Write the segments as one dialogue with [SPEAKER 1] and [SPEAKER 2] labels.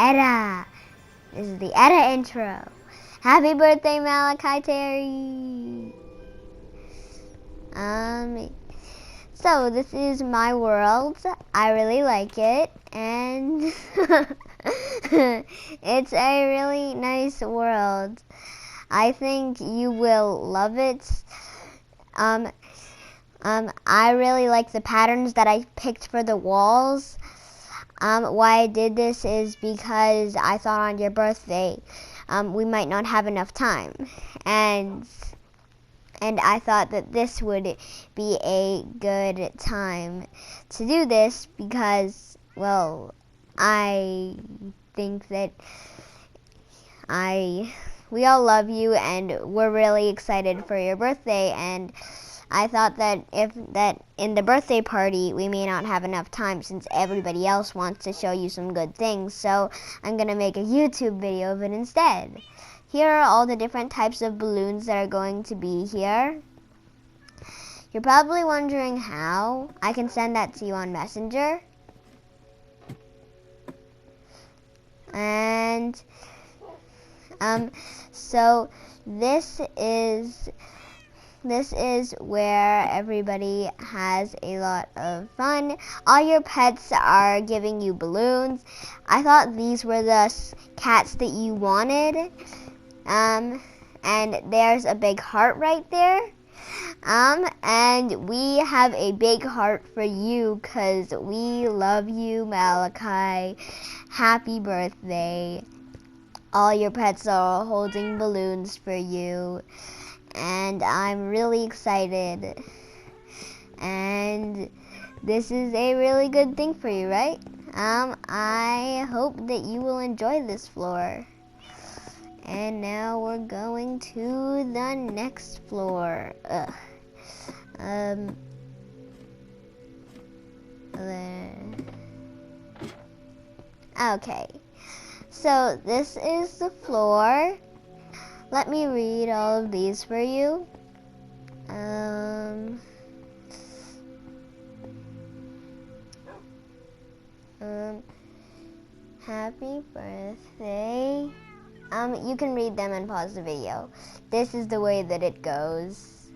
[SPEAKER 1] Etta. This is the Etta intro. Happy birthday, Malakai Terry. So this is my world. I really like it, and it's a really nice world. I think you will love it. I really like the patterns that I picked for the walls. Why I did this is because I thought on your birthday we might not have enough time, and I thought that this would be a good time to do this because, well, I think that we all love you and we're really excited for your birthday, and I thought that in the birthday party we may not have enough time since everybody else wants to show you some good things, so I'm gonna make a YouTube video of it instead. Here are all the different types of balloons that are going to be here. You're probably wondering how. I can send that to you on Messenger. And so this is where everybody has a lot of fun. All your pets are giving you balloons. I thought these were the cats that you wanted. And there's a big heart right there. And we have a big heart for you because we love you, Malakai. Happy birthday. All your pets are holding balloons for you, and I'm really excited. And this is a really good thing for you, right? I hope that you will enjoy this floor. And now we're going to the next floor. Okay, so this is the floor. Let me read all of these for you. Happy birthday. You can read them and pause the video. This is the way that it goes.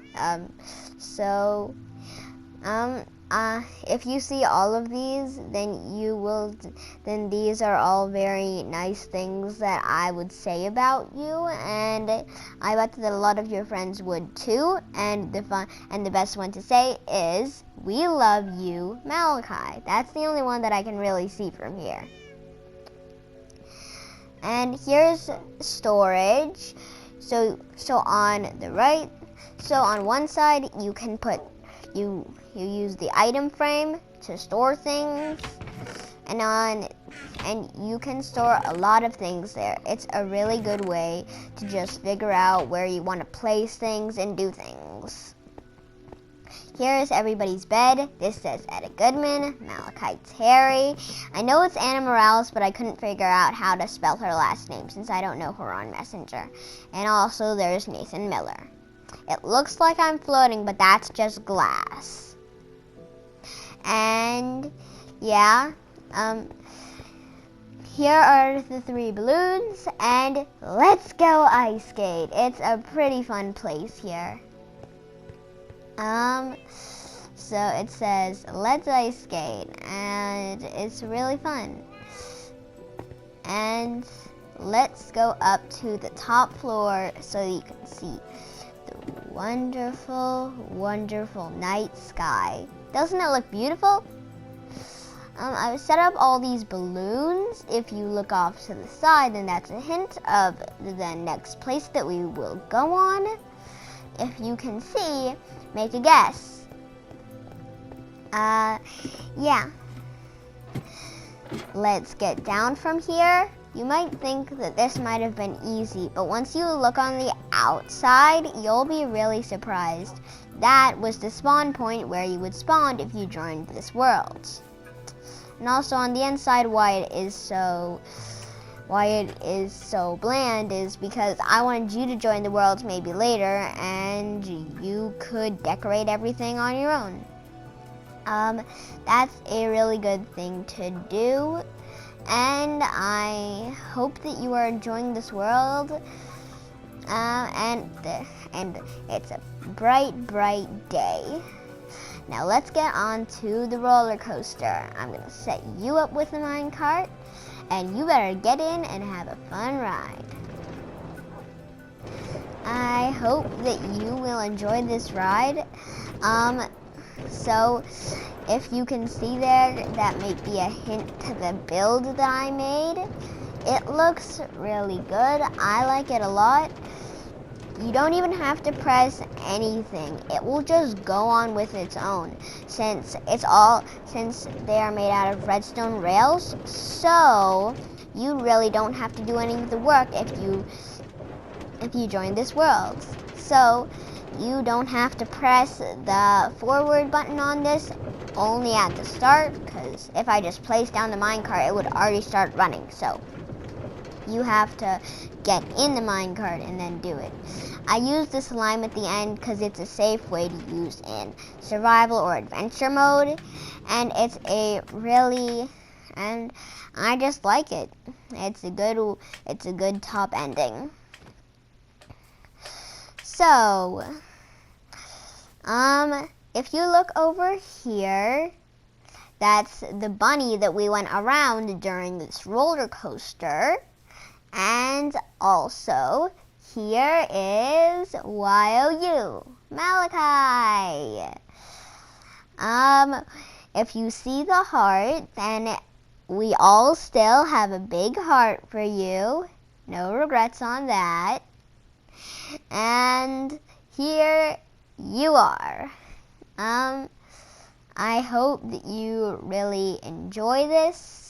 [SPEAKER 1] If you see all of these, then these are all very nice things that I would say about you, and I bet that a lot of your friends would too. And the best one to say is, "We love you, Malakai." That's the only one that I can really see from here. And here's storage. So on the right, so on one side you can put you use the item frame to store things, and you can store a lot of things there. It's a really good way to just figure out where you want to place things and do things. Here is everybody's bed. This says Etta Goodman, Malakai Terry. I know it's Anna Morales, but I couldn't figure out how to spell her last name since I don't know her on Messenger. And also there's Nathan Miller. It looks like I'm floating, but that's just glass. And yeah, here are the 3 balloons, and let's go ice skate. It's a pretty fun place here. So it says, "Let's ice skate," and it's really fun. And let's go up to the top floor so you can see the wonderful, wonderful night sky. Doesn't it look beautiful? I've set up all these balloons. If you look off to the side, then that's a hint of the next place that we will go on. If you can see, make a guess. Yeah. Let's get down from here. You might think that this might have been easy, but once you look on the outside, you'll be really surprised. That was the spawn point where you would spawn if you joined this world. And also on the inside, why it is so bland is because I wanted you to join the world maybe later, and you could decorate everything on your own. That's a really good thing to do. And I hope that you are enjoying this world. And it's a bright day. Now let's get on to the roller coaster. I'm gonna set you up with a minecart, and you better get in and have a fun ride. I hope that you will enjoy this ride. So if you can see there, that might be a hint to the build that I made. It looks really good. I like it a lot. You don't even have to press anything. It will just go on with its own since they are made out of redstone rails. So you really don't have to do any of the work if you join this world. So you don't have to press the forward button on this only at the start, because if I just place down the minecart, it would already start running. So you have to get in the minecart and then do it. I use the slime at the end because it's a safe way to use in survival or adventure mode, and and I just like it. It's a good top ending. So, if you look over here, that's the bunny that we went around during this roller coaster. And also, here is YOU, Malakai. If you see the heart, then we all still have a big heart for you. No regrets on that. And here you are. I hope that you really enjoy this.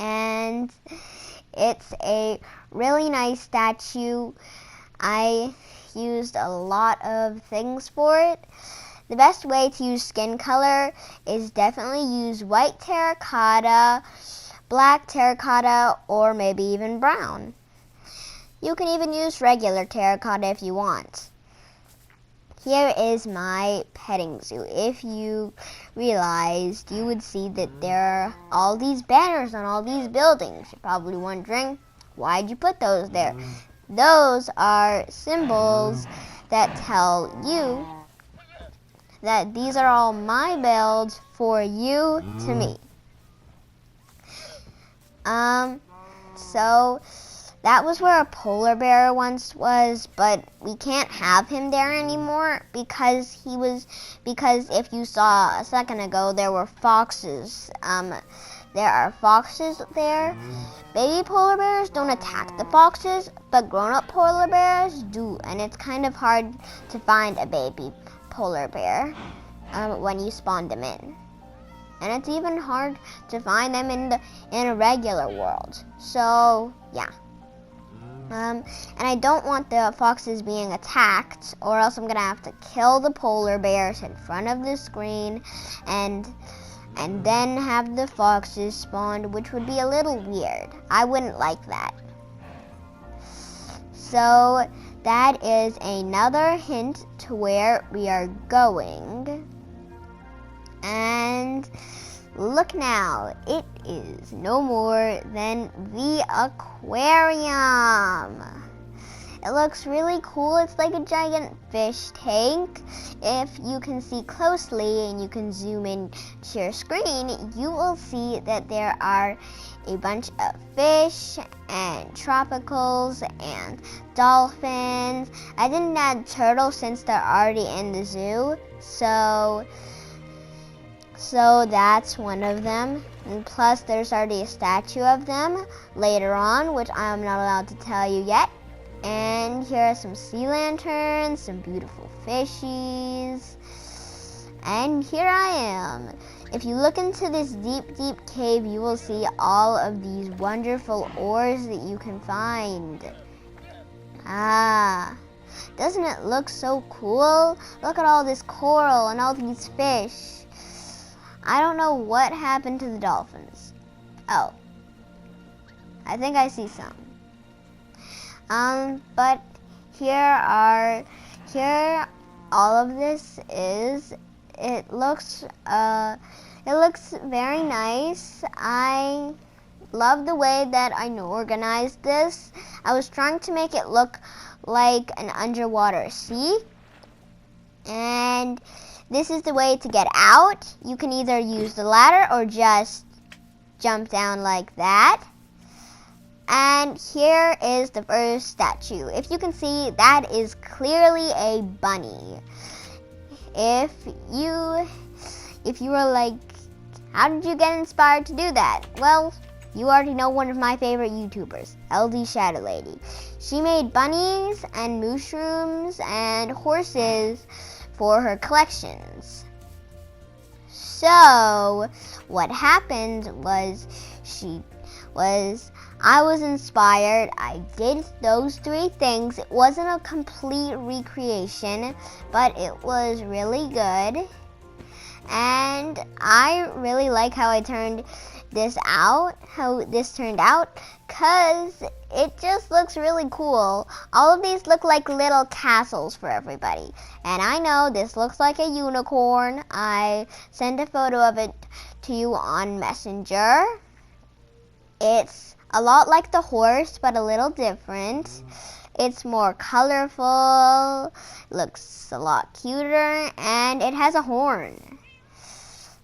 [SPEAKER 1] And it's a really nice statue. I used a lot of things for it. The best way to use skin color is definitely use white terracotta, black terracotta, or maybe even brown. You can even use regular terracotta if you want. Here is my petting zoo. If you realized, you would see that there are all these banners on all these buildings. You're probably wondering, why'd you put those there? Those are symbols that tell you that these are all my builds for you to me. So that was where a polar bear once was, but we can't have him there anymore because if you saw a second ago, there were foxes. There are foxes there. Baby polar bears don't attack the foxes, but grown-up polar bears do, and it's kind of hard to find a baby polar bear when you spawn them in. And it's even hard to find them in a regular world. So, yeah. And I don't want the foxes being attacked, or else I'm gonna have to kill the polar bears in front of the screen and then have the foxes spawned, which would be a little weird. I wouldn't like that. So that is another hint to where we are going. And look now, it is no more than the aquarium. It looks really cool. It's like a giant fish tank. If you can see closely and you can zoom in to your screen, you will see that there are a bunch of fish and tropicals and dolphins. I didn't add turtles since they're already in the zoo, so that's one of them. And plus there's already a statue of them later on, which I'm not allowed to tell you yet. And here are some sea lanterns, some beautiful fishies. And here I am. If you look into this deep, deep cave, you will see all of these wonderful ores that you can find. Doesn't it look so cool? Look at all this coral and all these fish. I don't know what happened to the dolphins. Oh, I think I see some. But here all of this is it looks very nice. I love the way that I organized this. I was trying to make it look like an underwater sea. And this is the way to get out. You can either use the ladder or just jump down like that. And here is the first statue. If you can see, that is clearly a bunny. If you were like, how did you get inspired to do that? Well, you already know one of my favorite YouTubers, LD Shadow Lady. She made bunnies and mushrooms and horses for her collections. So what happened was I was inspired. I did those 3 things. It wasn't a complete recreation, but it was really good. And I really like how I turned this out, how this turned out, because it just looks really cool. All of these look like little castles for everybody. And I know this looks like a unicorn. I sent a photo of it to you on Messenger. It's a lot like the horse, but a little different. It's more colorful, looks a lot cuter, and it has a horn.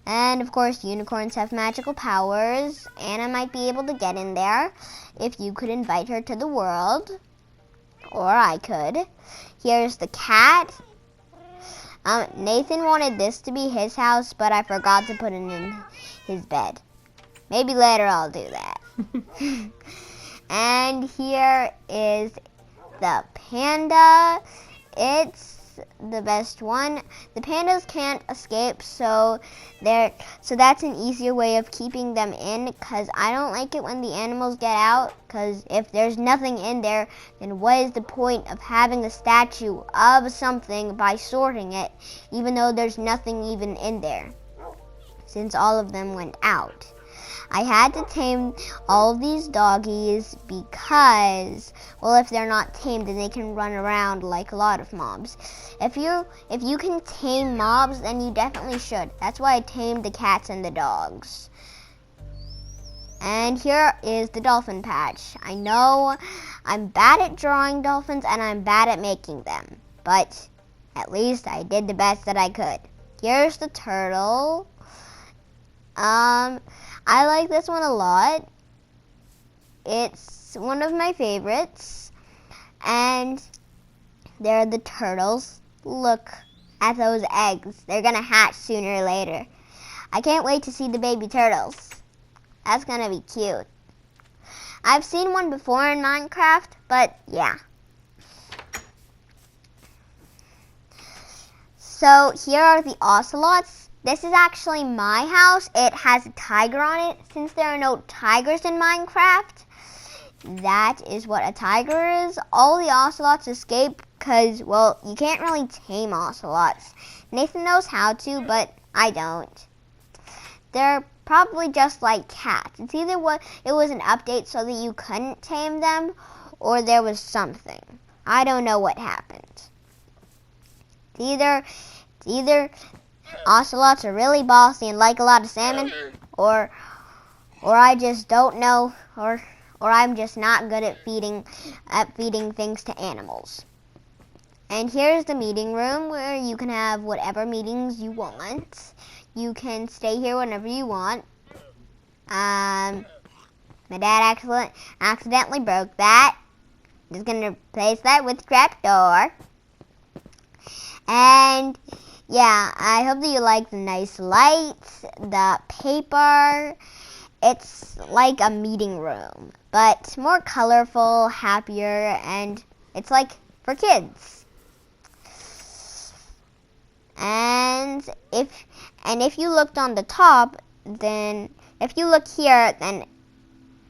[SPEAKER 1] And of course, unicorns have magical powers. Anna might be able to get in there if you could invite her to the world. Or I could. Here's the cat. Nathan wanted this to be his house, but I forgot to put it in his bed. Maybe later I'll do that. And here is the panda. It's the best one. The pandas can't escape, so that's an easier way of keeping them in, because I don't like it when the animals get out, because if there's nothing in there, then what is the point of having a statue of something by sorting it, even though there's nothing even in there, since all of them went out. I had to tame all of these doggies because, well, if they're not tamed, then they can run around like a lot of mobs. If you can tame mobs, then you definitely should. That's why I tamed the cats and the dogs. And here is the dolphin patch. I know I'm bad at drawing dolphins and I'm bad at making them, but at least I did the best that I could. Here's the turtle. I like this one a lot. It's one of my favorites. And there are the turtles. Look at those eggs. They're gonna hatch sooner or later. I can't wait to see the baby turtles. That's gonna be cute. I've seen one before in Minecraft, but yeah. So here are the ocelots. This is actually my house. It has a tiger on it. Since there are no tigers in Minecraft, that is what a tiger is. All the ocelots escape because, well, you can't really tame ocelots. Nathan knows how to, but I don't. They're probably just like cats. It's either it was an update so that you couldn't tame them, or there was something. I don't know what happened. It's either ocelots are really bossy and like a lot of salmon, or I just don't know, or I'm just not good at feeding things to animals. And here's the meeting room where you can have whatever meetings you want. You can stay here whenever you want. My dad accidentally broke that. Just gonna replace that with trapdoor. And yeah, I hope that you like the nice lights, the paper. It's like a meeting room, but more colorful, happier, and it's like for kids. And if you looked on the top, then if you look here, then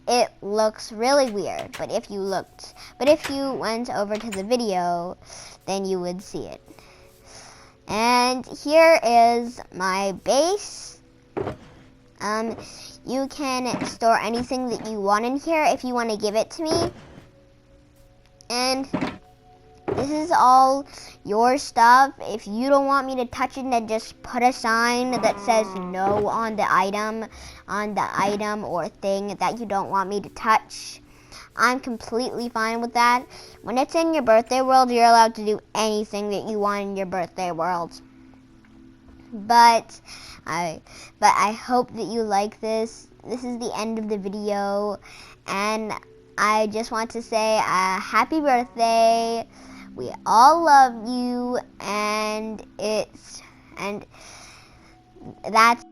[SPEAKER 1] it looks really weird. But if you went over to the video, then you would see it. And here is my base. You can store anything that you want in here if you want to give it to me. And This is all your stuff. If you don't want me to touch it, then just put a sign that says no on the item or thing that you don't want me to touch. I'm completely fine with that. When it's in your birthday world, you're allowed to do anything that you want in your birthday world. But I hope that you like this. This is the end of the video, and I just want to say happy birthday. We all love you, and that's